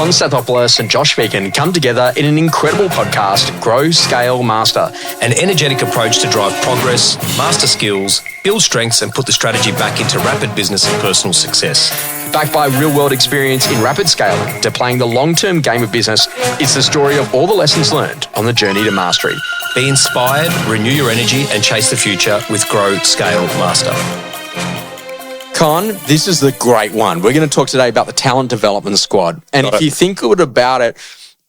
Con Stathopoulos and Josh Phegan come together in an incredible podcast, Grow, Scale, Master. An energetic approach to drive progress, master skills, build strengths and put the strategy back into rapid business and personal success. Backed by real-world experience in rapid scaling to playing the long-term game of business, it's the story of all the lessons learned on the journey to mastery. Be inspired, renew your energy and chase the future with Grow, Scale, Master. Con, this is the great one. We're going to talk today about the talent development squad. And if you think good about it,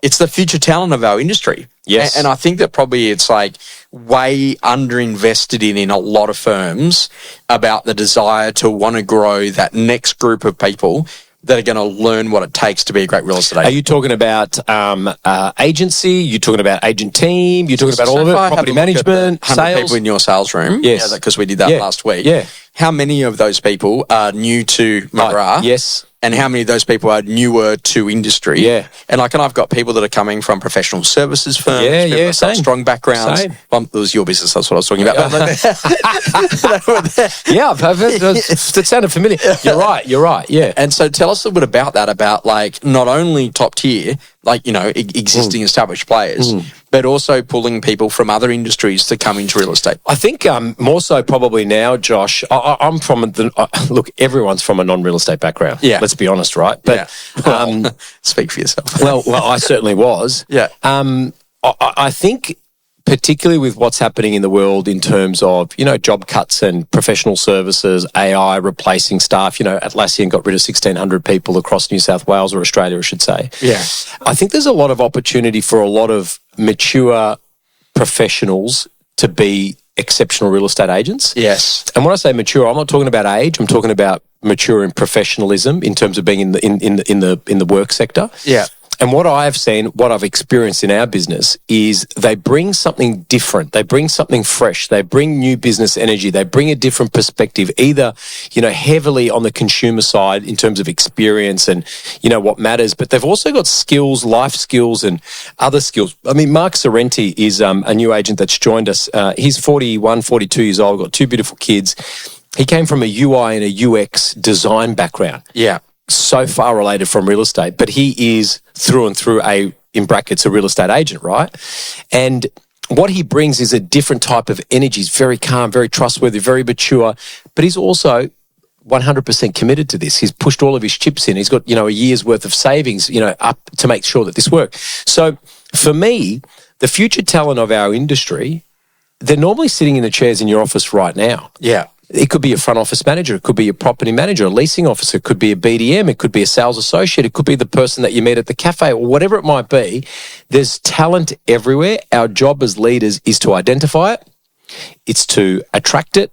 it's the future talent of our industry. Yes. And I think that probably it's like way underinvested in a lot of firms about the desire to want to grow that next group of people that are going to learn what it takes to be a great real estate agent. Are you talking about agency? You're talking about agent team? You're talking about all of it? Property management, 100 sales? people in your sales room. Yes. Because we did that last week. Yeah. How many of those people are new to McGrath? Yes. And how many of those people are newer to industry? Yeah. And I've got people that are coming from professional services firms. Yeah, people yeah, that got same. strong backgrounds. Same. Well, it was your business, that's what I was talking about. Yeah, that sounded familiar. You're right, yeah. And so tell us a bit about that, about like not only top tier, like, you know, existing established players, but also pulling people from other industries to come into real estate. I think more so probably now, Josh, I'm from, look, everyone's from a non-real estate background. Yeah. Let's be honest, right? But speak for yourself. well, I certainly was. Yeah. I think particularly with what's happening in the world in terms of, you know, job cuts and professional services, AI replacing staff, you know, Atlassian got rid of 1,600 people across New South Wales or Australia, I should say. Yeah. I think there's a lot of opportunity for a lot of mature professionals to be exceptional real estate agents. Yes. And when I say mature, I'm not talking about age. I'm talking about mature in professionalism in terms of being in the work sector. Yeah. And what I've seen, what I've experienced in our business is they bring something different. They bring something fresh. They bring new business energy. They bring a different perspective, either, you know, heavily on the consumer side in terms of experience and, you know, what matters. But they've also got skills, life skills and other skills. I mean, Mark Sorrenti is a new agent that's joined us. He's 41, 42 years old, got two beautiful kids. He came from a UI and a UX design background. Yeah. So far related from real estate, but he is through and through in brackets, a real estate agent, right? And what he brings is a different type of energy. He's very calm, very trustworthy, very mature, but he's also 100% committed to this. He's pushed all of his chips in. He's got, you know, a year's worth of savings, you know, up to make sure that this works. So for me, the future talent of our industry, they're normally sitting in the chairs in your office right now. Yeah. It could be a front office manager. It could be a property manager, a leasing officer. It could be a BDM. It could be a sales associate. It could be the person that you meet at the cafe or whatever it might be. There's talent everywhere. Our job as leaders is to identify it. It's to attract it.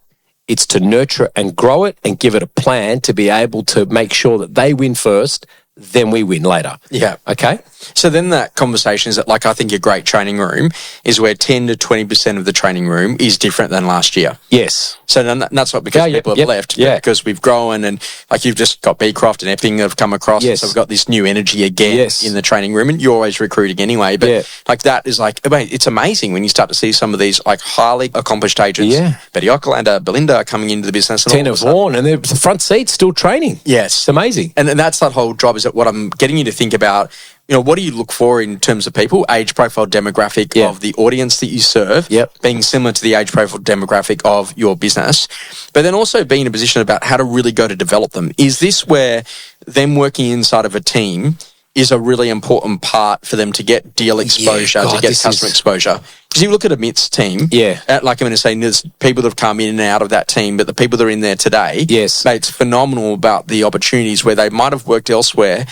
It's to nurture and grow it and give it a plan to be able to make sure that they win first, then we win later. Yeah. Okay? So then that conversation is that, like, I think a great training room is where 10 to 20% of the training room is different than last year. Yes. So then that's not because people have left, but because we've grown and, like, you've just got Beecroft and Epping have come across. Yes. So we've got this new energy again in the training room, and you're always recruiting anyway. But like that is like, mate, it's amazing when you start to see some of these like highly accomplished agents. Yeah. Betty Ockelander, Belinda coming into the business. And Tina Vaughan, and they're the front seat still training. Yes. It's amazing. And that's that whole job is that what I'm getting you to think about, you know, what do you look for in terms of people, age profile, demographic of the audience that you serve, being similar to the age profile demographic of your business, but then also being in a position about how to really go to develop them. Is this where them working inside of a team is a really important part for them to get deal exposure, to get customer exposure? Because you look at Amit's team, like I'm going to say, there's people that have come in and out of that team, but the people that are in there today, mate, it's phenomenal about the opportunities where they might have worked elsewhere.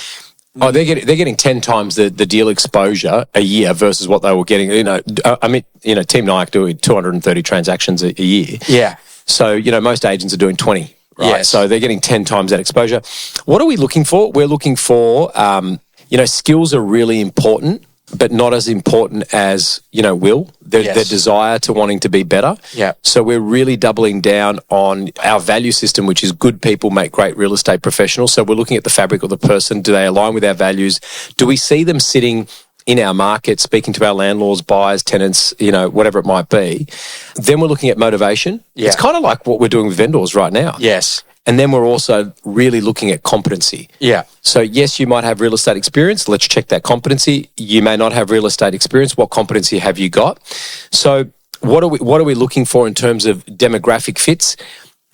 Oh, they're getting 10 times the deal exposure a year versus what they were getting. You know, I mean, you know, Team Nike doing 230 transactions a year. Yeah. So, you know, most agents are doing 20, right? Yes. So they're getting 10 times that exposure. What are we looking for? We're looking for, you know, skills are really important, but not as important as, you know, their desire to wanting to be better. Yeah. So we're really doubling down on our value system, which is good people make great real estate professionals. So we're looking at the fabric of the person. Do they align with our values? Do we see them sitting in our market, speaking to our landlords, buyers, tenants, you know, whatever it might be? Then we're looking at motivation. It's kind of like what we're doing with vendors right now. Yes. And then we're also really looking at competency. Yeah. So yes, you might have real estate experience. Let's check that competency. You may not have real estate experience. What competency have you got? So what are we looking for in terms of demographic fits?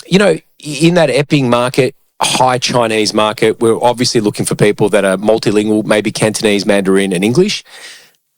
You know, in that Epping market, high Chinese market, we're obviously looking for people that are multilingual, maybe Cantonese, Mandarin and English.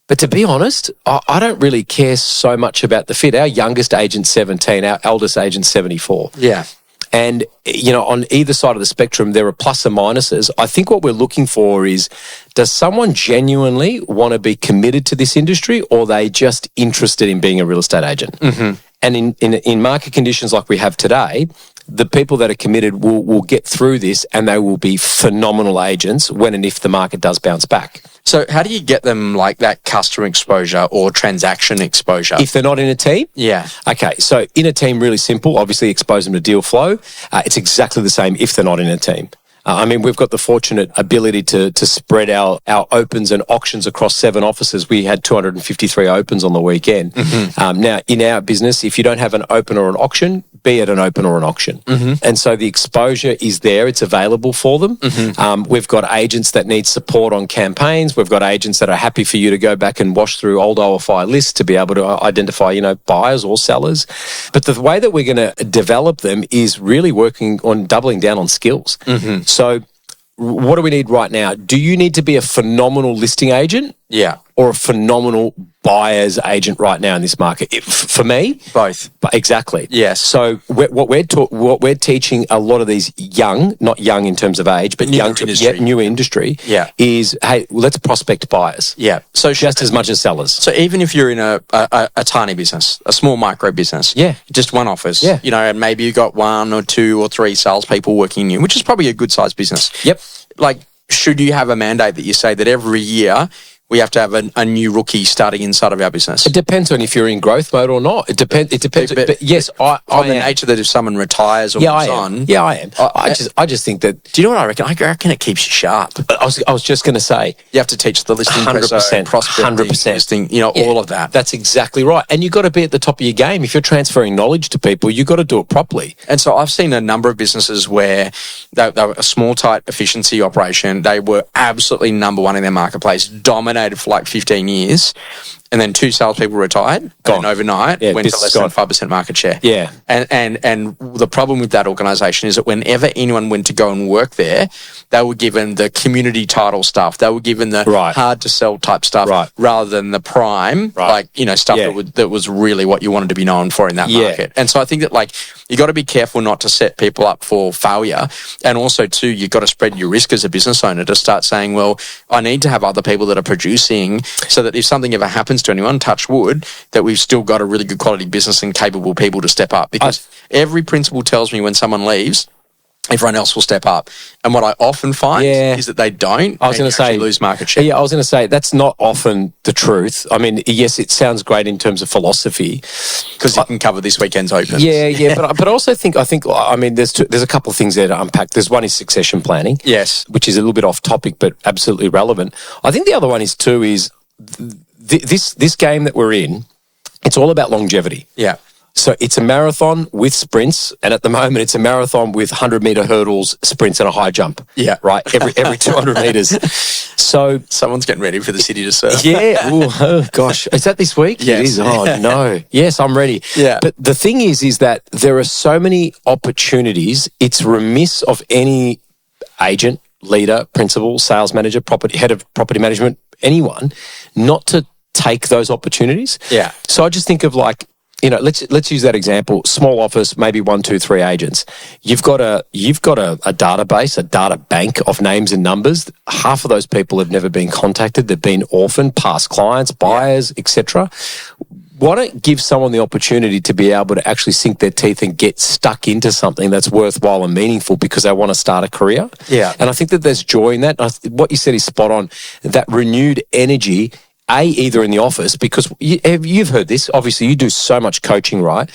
But to be honest, I don't really care so much about the fit. Our youngest agent's 17, our eldest agent's 74. Yeah. And, you know, on either side of the spectrum, there are plus and minuses. I think what we're looking for is, does someone genuinely want to be committed to this industry, or are they just interested in being a real estate agent? Mm-hmm. And in market conditions like we have today, the people that are committed will get through this, and they will be phenomenal agents when and if the market does bounce back. So how do you get them like that customer exposure or transaction exposure? If they're not in a team? Yeah. Okay, so in a team, really simple. Obviously, expose them to deal flow. It's exactly the same if they're not in a team. I mean, we've got the fortunate ability to spread our opens and auctions across 7 offices. We had 253 opens on the weekend. Mm-hmm. Now, in our business, if you don't have an open or an auction, be it an open or an auction. Mm-hmm. And so the exposure is there. It's available for them. Mm-hmm. We've got agents that need support on campaigns. We've got agents that are happy for you to go back and wash through old OFI lists to be able to identify, you know, buyers or sellers. But the way that we're going to develop them is really working on doubling down on skills. Mm-hmm. So what do we need right now? Do you need to be a phenomenal listing agent? Yeah. Or a phenomenal buyer's agent right now in this market? For me, both. Exactly. Yes. So what we're teaching a lot of these young, not young in terms of age, but new industry, is, hey, let's prospect buyers. Yeah. So just as much as sellers. So even if you're in a tiny business, a small micro business, just one office, you know, and maybe you got 1 or 2 or 3 salespeople working in you, which is probably a good sized business. Yep. Like, should you have a mandate that you say that every year we have to have a new rookie starting inside of our business? It depends on if you're in growth mode or not. It depends. But yes, I the nature that if someone retires or moves on. Yeah, I am. I just think that. Do you know what I reckon? I reckon it keeps you sharp. I was just going to say, you have to teach the listing 100%, prospecting, 100%, listing, you know, all of that. That's exactly right. And you've got to be at the top of your game. If you're transferring knowledge to people, you've got to do it properly. And so I've seen a number of businesses where they were a small, tight efficiency operation. They were absolutely number one in their marketplace, dominated for like 15 years, and then 2 salespeople retired, and overnight went to less than 5% market share. Yeah. And the problem with that organisation is that whenever anyone went to go and work there, they were given the community title stuff. They were given the hard to sell type stuff rather than the prime, like, you know, stuff that was really what you wanted to be known for in that market. And so I think that, like, you got to be careful not to set people up for failure. And also, too, you've got to spread your risk as a business owner to start saying, well, I need to have other people that are producing so that if something ever happens to anyone, touch wood, that we've still got a really good quality business and capable people to step up. Because every principal tells me when someone leaves, everyone else will step up. And what I often find is that they don't. I was going to say, lose market share. Yeah, I was going to say that's not often the truth. I mean, yes, it sounds great in terms of philosophy because you can cover this weekend's opens. Yeah. But I also think I mean, there's a couple of things there to unpack. There's one is succession planning, which is a little bit off topic but absolutely relevant. I think the other one is this game that we're in. It's all about longevity. Yeah. So it's a marathon with sprints, and at the moment it's a marathon with 100-meter hurdles, sprints, and a high jump. Yeah, right. Every 200 meters. So someone's getting ready for the city to surf. Yeah. Ooh, oh gosh, is that this week? Yes. It is. Oh no. Yes, I'm ready. Yeah. But the thing is that there are so many opportunities. It's remiss of any agent, leader, principal, sales manager, head of property management, anyone, not to take those opportunities. Yeah. So I just think of, like, you know, let's use that example. Small office, maybe 1, 2, 3 agents. You've got a database, a data bank of names and numbers. Half of those people have never been contacted. They've been orphaned, past clients, buyers, etc. Why don't give someone the opportunity to be able to actually sink their teeth and get stuck into something that's worthwhile and meaningful because they want to start a career? Yeah. And I think that there's joy in that. What you said is spot on. That renewed energy. Either in the office, because you've heard this, obviously you do so much coaching, right?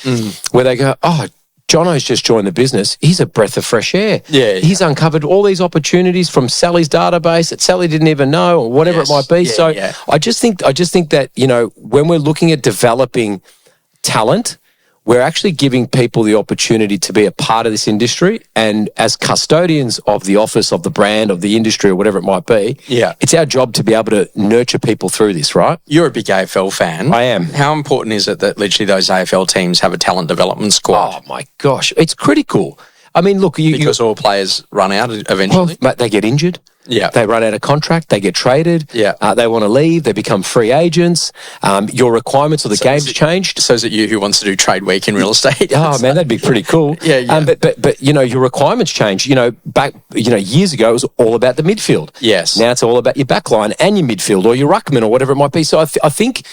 Where they go, oh, Jono's just joined the business. He's a breath of fresh air. Yeah. He's uncovered all these opportunities from Sally's database that Sally didn't even know, or whatever it might be. I just think that, you know, when we're looking at developing talent, we're actually giving people the opportunity to be a part of this industry. And as custodians of the office, of the brand, of the industry, or whatever it might be, it's our job to be able to nurture people through this, right? You're a big AFL fan. I am. How important is it that literally those AFL teams have a talent development squad? Oh, my gosh. It's critical. I mean, look... Because all players run out eventually? Well, they get injured. Yeah. They run out of contract. They get traded. Yeah. They want to leave. They become free agents. Your requirements of the game's changed. So is it you who wants to do trade week in real estate? Oh, man, that'd be pretty cool. Yeah. But your requirements change. Years ago, it was all about the midfield. Yes. Now it's all about your backline and your midfield or your ruckman or whatever it might be. So I think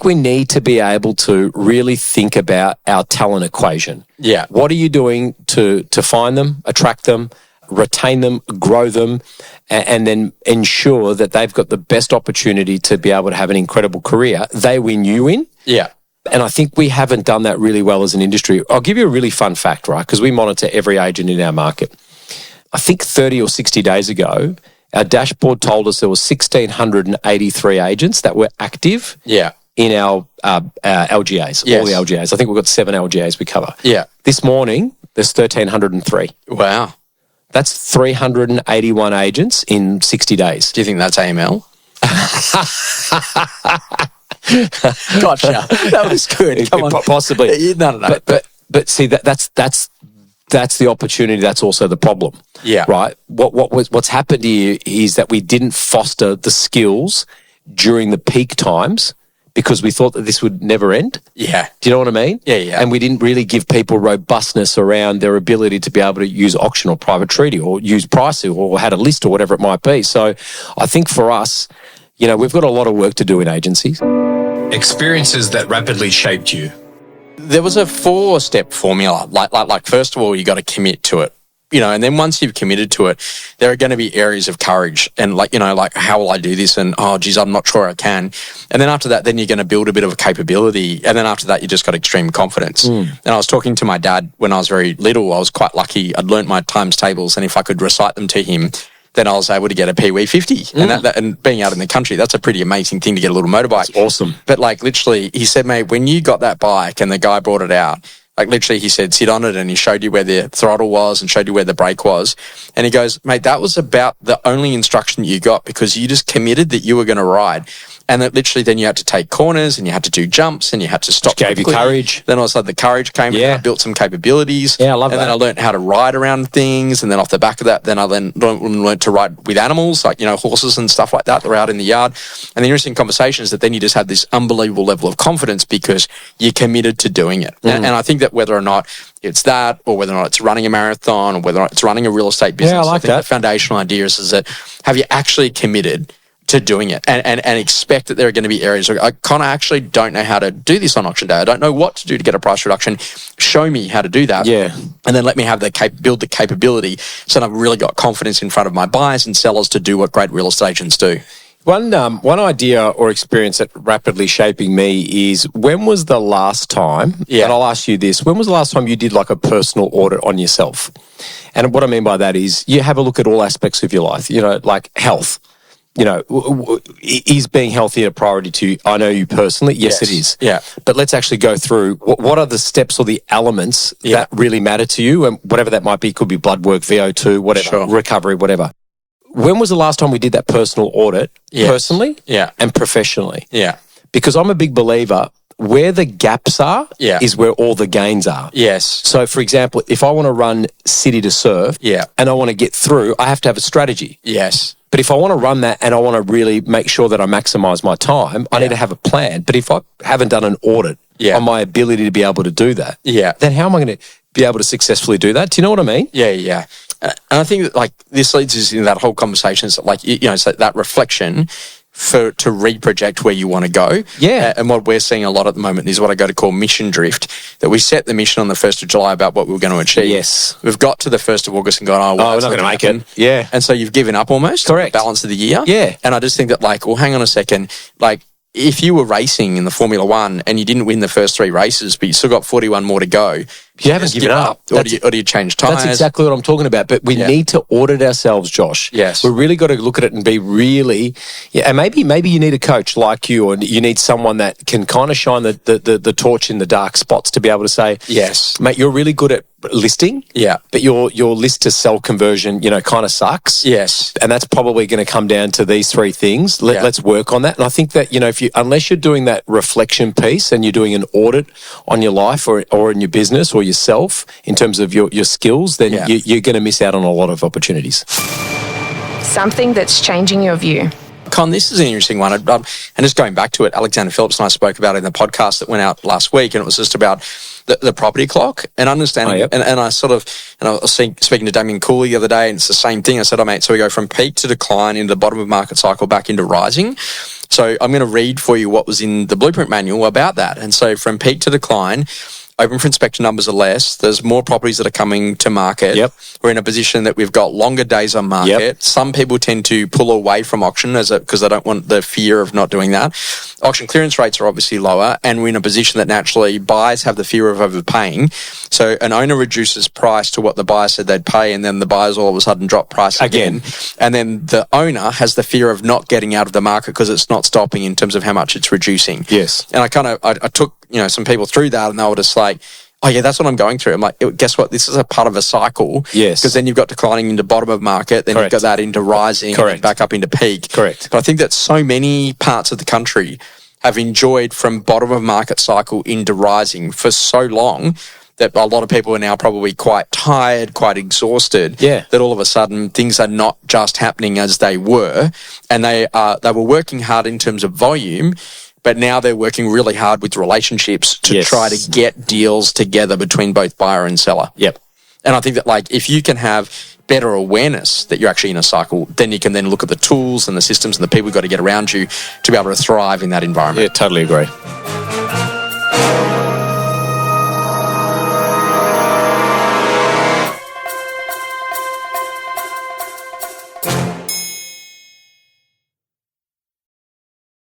we need to be able to really think about our talent equation. Yeah. What are you doing to find them, attract them, retain them, grow them, and then ensure that they've got the best opportunity to be able to have an incredible career? They win, you win. Yeah. And I think we haven't done that really well as an industry. I'll give you a really fun fact, right? Because we monitor every agent in our market. I think 30 or 60 days ago, our dashboard told us there were 1,683 agents that were active in our LGAs, all the LGAs. I think we've got 7 LGAs we cover. Yeah. This morning, there's 1,303. Wow. That's 381 agents in 60 days. Do you think that's AML? Gotcha. That was good. Come on. Possibly. No. But see, that's the opportunity. That's also the problem. Yeah. Right. What's happened here is that we didn't foster the skills during the peak times because we thought that this would never end. Yeah. Do you know what I mean? Yeah. And we didn't really give people robustness around their ability to be able to use auction or private treaty or use pricing or had a list or whatever it might be. So I think for us, we've got a lot of work to do in agencies. Experiences that rapidly shaped you. There was a 4-step formula. Like first of all, you got to commit to it. And then once you've committed to it, there are going to be areas of courage and like how will I do this? And, oh, geez, I'm not sure I can. And then after that, then you're going to build a bit of a capability. And then after that, you just got extreme confidence. And I was talking to my dad when I was very little. I was quite lucky. I'd learnt my times tables. And if I could recite them to him, then I was able to get a Pee Wee 50. And being out in the country, that's a pretty amazing thing to get a little motorbike. That's awesome. But literally, he said, mate, when you got that bike and the guy brought it out, literally, he said, sit on it, and he showed you where the throttle was and showed you where the brake was. And he goes, mate, that was about the only instruction you got because you just committed that you were going to ride. And that literally then you had to take corners and you had to do jumps and you had to stop. Which gave you courage. Then also the courage came and I built some capabilities. Yeah, I love that. And then I learned how to ride around things. And then off the back of that, then I learned to ride with animals, horses and stuff like that. They're out in the yard. And the interesting conversation is that then you just had this unbelievable level of confidence because you committed to doing it. And I think that whether or not it's that or whether or not it's running a marathon or whether or not it's running a real estate business, I think the foundational idea is that have you actually committed to doing it and expect that there are going to be areas where I kind of actually don't know how to do this on auction day. I don't know what to do to get a price reduction. Show me how to do that. Yeah. And then let me have build the capability so that I've really got confidence in front of my buyers and sellers to do what great real estate agents do. One idea or experience that rapidly shaping me is when was the last time, and I'll ask you this, when was the last time you did like a personal audit on yourself? And what I mean by that is you have a look at all aspects of your life, like health. Is being healthy a priority to you? I know you personally. Yes, it is. Yeah. But let's actually go through what are the steps or the elements that really matter to you, and whatever that might be. Could be blood work, VO2, whatever, recovery, whatever. When was the last time we did that personal audit, personally and professionally? Yeah. Because I'm a big believer, where the gaps are is where all the gains are. Yes. So, for example, if I want to run city to serve and I want to get through, I have to have a strategy. Yes. But if I want to run that and I want to really make sure that I maximize my time, I need to have a plan. But if I haven't done an audit on my ability to be able to do that, then how am I going to be able to successfully do that? Do you know what I mean? Yeah. And I think that this leads us in that whole conversation. It's it's that reflection to reproject where you want to go. Yeah. And what we're seeing a lot at the moment is what I go to call mission drift, that we set the mission on the 1st of July about what we were going to achieve. Yes. We've got to the 1st of August and gone, we're not going to make it. Yeah. And so you've given up almost. Correct. The balance of the year. Yeah. And I just think that hang on a second, if you were racing in the Formula One and you didn't win the first 3 races, but you still got 41 more to go, You haven't given up. Or do you change tires? That's exactly what I'm talking about. But we need to audit ourselves, Josh. Yes. We've really got to look at it and be really, and maybe you need a coach like you, or you need someone that can kind of shine the torch in the dark spots to be able to say, yes, mate, you're really good at listing. Yeah. But your list to sell conversion, kind of sucks. Yes. And that's probably going to come down to these three things. Let's work on that. And I think that, unless you're doing that reflection piece and you're doing an audit on your life or in your business or yourself in terms of your skills, then you're going to miss out on a lot of opportunities. Something that's changing your view. Con, this is an interesting one. And just going back to it, Alexander Phillips and I spoke about it in the podcast that went out last week, and it was just about the property clock and understanding. And I was speaking to Damien Cooley the other day, and it's the same thing. I said, mate, so we go from peak to decline into the bottom of market cycle back into rising. So I'm going to read for you what was in the blueprint manual about that. And so from peak to decline, open for inspection numbers are less. There's more properties that are coming to market. Yep. We're in a position that we've got longer days on market. Yep. Some people tend to pull away from auction because they don't want the fear of not doing that. Auction clearance rates are obviously lower, and we're in a position that naturally buyers have the fear of overpaying. So an owner reduces price to what the buyer said they'd pay, and then the buyers all of a sudden drop price again. And then the owner has the fear of not getting out of the market because it's not stopping in terms of how much it's reducing. Yes. And I took some people through that, and they were just like, oh yeah, that's what I'm going through. I'm like, guess what? This is a part of a cycle. Yes. Because then you've got declining into bottom of market, then you've got that into rising, and back up into peak. Correct. But I think that so many parts of the country have enjoyed from bottom of market cycle into rising for so long that a lot of people are now probably quite tired, quite exhausted. Yeah. That all of a sudden things are not just happening as they were, and they were working hard in terms of volume. But now they're working really hard with relationships to try to get deals together between both buyer and seller. Yep. And I think that if you can have better awareness that you're actually in a cycle, then you can then look at the tools and the systems and the people you've got to get around you to be able to thrive in that environment. Yeah, totally agree.